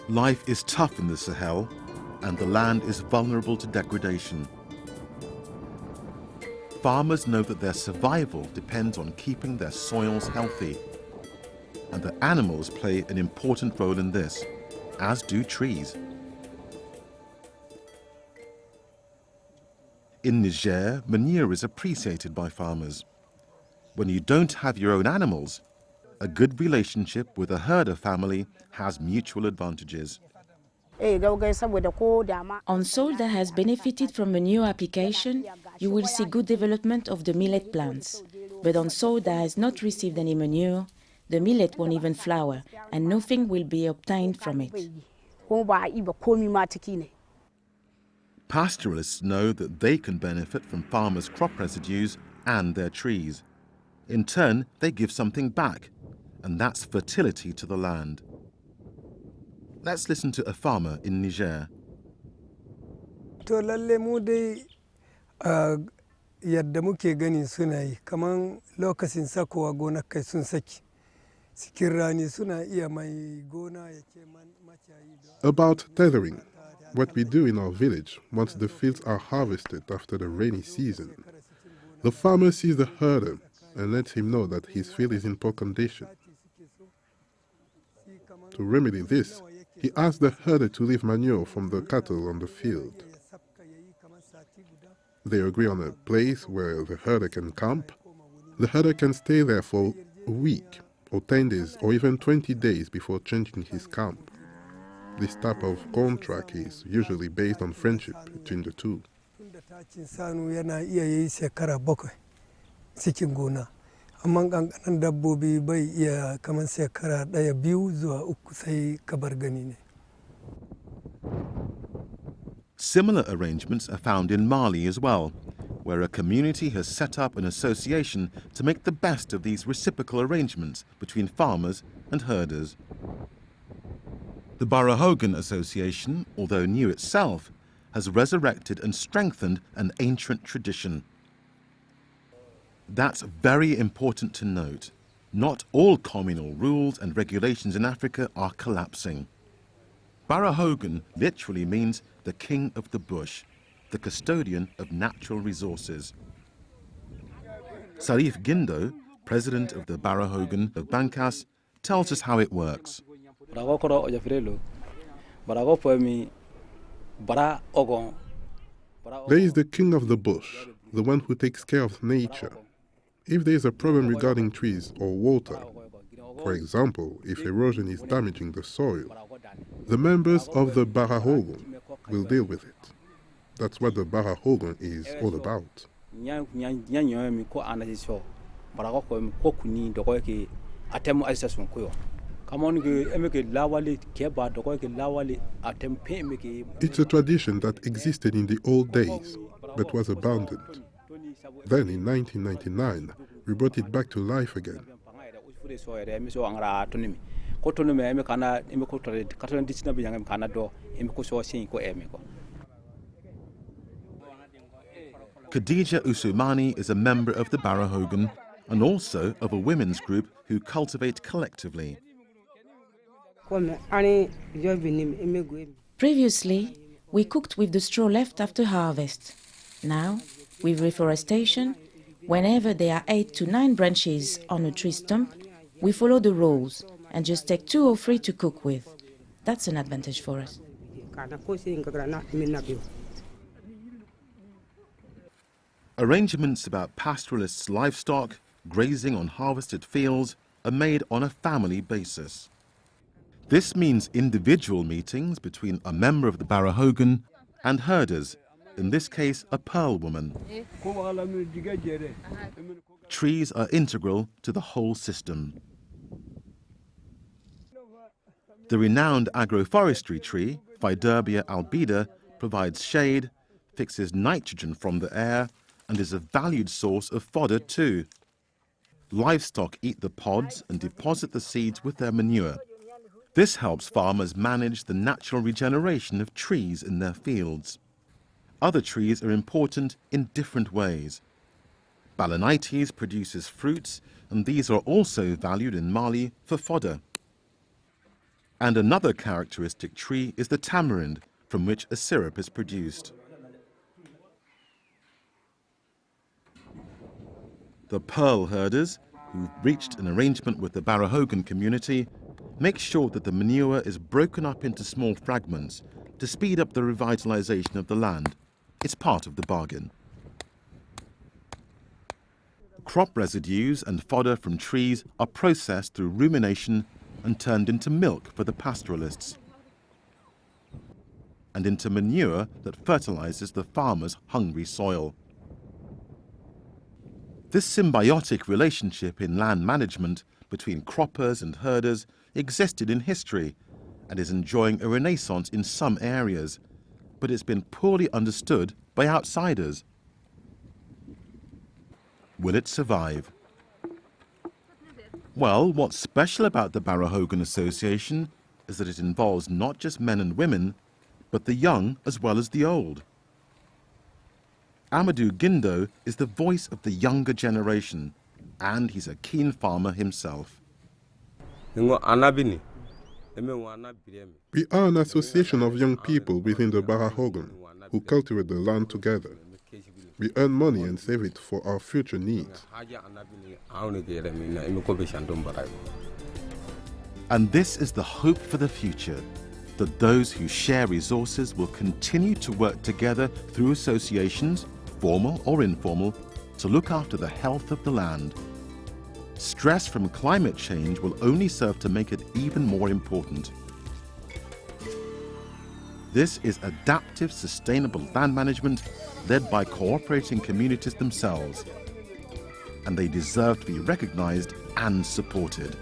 Life is tough in the Sahel, and the land is vulnerable to degradation. Farmers know that their survival depends on keeping their soils healthy, and that animals play an important role in this, as do trees. In Niger, manure is appreciated by farmers. When you don't have your own animals, a good relationship with a herder family has mutual advantages. On soil that has benefited from manure application, you will see good development of the millet plants. But on soil that has not received any manure, the millet won't even flower, and nothing will be obtained from it. Pastoralists know that they can benefit from farmers' crop residues and their trees. In turn, they give something back, and that's fertility to the land. Let's listen to a farmer in Niger. Yadda muke gani suna yi kaman lokacin sakowa gonakai sun saki cikin rani suna iya mai gona yake maciyayi. About tethering, what we do in our village once the fields are harvested after the rainy season. The farmer sees the herder and lets him know that his field is in poor condition. To remedy this, he asks the herder to leave manure from the cattle on the field. They agree on a place where the herder can camp. The herder can stay there for a week, or 10 days, or even 20 days before changing his camp. This type of contract is usually based on friendship between the two. Similar arrangements are found in Mali as well, where a community has set up an association to make the best of these reciprocal arrangements between farmers and herders. The Barahogan Association, although new itself, has resurrected and strengthened an ancient tradition. That's very important to note. Not all communal rules and regulations in Africa are collapsing. Barahogan literally means the king of the bush, the custodian of natural resources. Sarif Gindo, president of the Barahogan of Bankas, tells us how it works. There is the king of the bush, the one who takes care of nature. If there is a problem regarding trees or water, for example, if erosion is damaging the soil, the members of the Barahogan will deal with it. That's what the Barahogan is all about. It's a tradition that existed in the old days, but was abandoned. Then in 1999, we brought it back to life again. Khadija Usumani is a member of the Barahogan and also of a women's group who cultivate collectively. Previously, we cooked with the straw left after harvest. Now, with reforestation, whenever there are 8 to 9 branches on a tree stump, we follow the rules and just take 2 or 3 to cook with. That's an advantage for us. Arrangements about pastoralists' livestock, grazing on harvested fields, are made on a family basis. This means individual meetings between a member of the Barahogan and herders, in this case a pearl woman. Trees are integral to the whole system. The renowned agroforestry tree, Fiderbia albida, provides shade, fixes nitrogen from the air, and is a valued source of fodder too. Livestock eat the pods and deposit the seeds with their manure. This helps farmers manage the natural regeneration of trees in their fields. Other trees are important in different ways. Balanites produces fruits, and these are also valued in Mali for fodder. And another characteristic tree is the tamarind, from which a syrup is produced. The pearl herders, who've reached an arrangement with the Barrahogan community, make sure that the manure is broken up into small fragments to speed up the revitalization of the land. It's part of the bargain. Crop residues and fodder from trees are processed through rumination and turned into milk for the pastoralists, and into manure that fertilizes the farmer's hungry soil. This symbiotic relationship in land management between croppers and herders existed in history and is enjoying a renaissance in some areas, but it's been poorly understood by outsiders. Will it survive? Well, what's special about the Barrahogan Association is that it involves not just men and women, but the young as well as the old. Amadou Guindo is the voice of the younger generation, and he's a keen farmer himself. We are an association of young people within the Barrahogan who cultivate the land together. We earn money and save it for our future needs. And this is the hope for the future, that those who share resources will continue to work together through associations, formal or informal, to look after the health of the land. Stress from climate change will only serve to make it even more important. This is adaptive, sustainable land management led by cooperating communities themselves, and they deserve to be recognized and supported.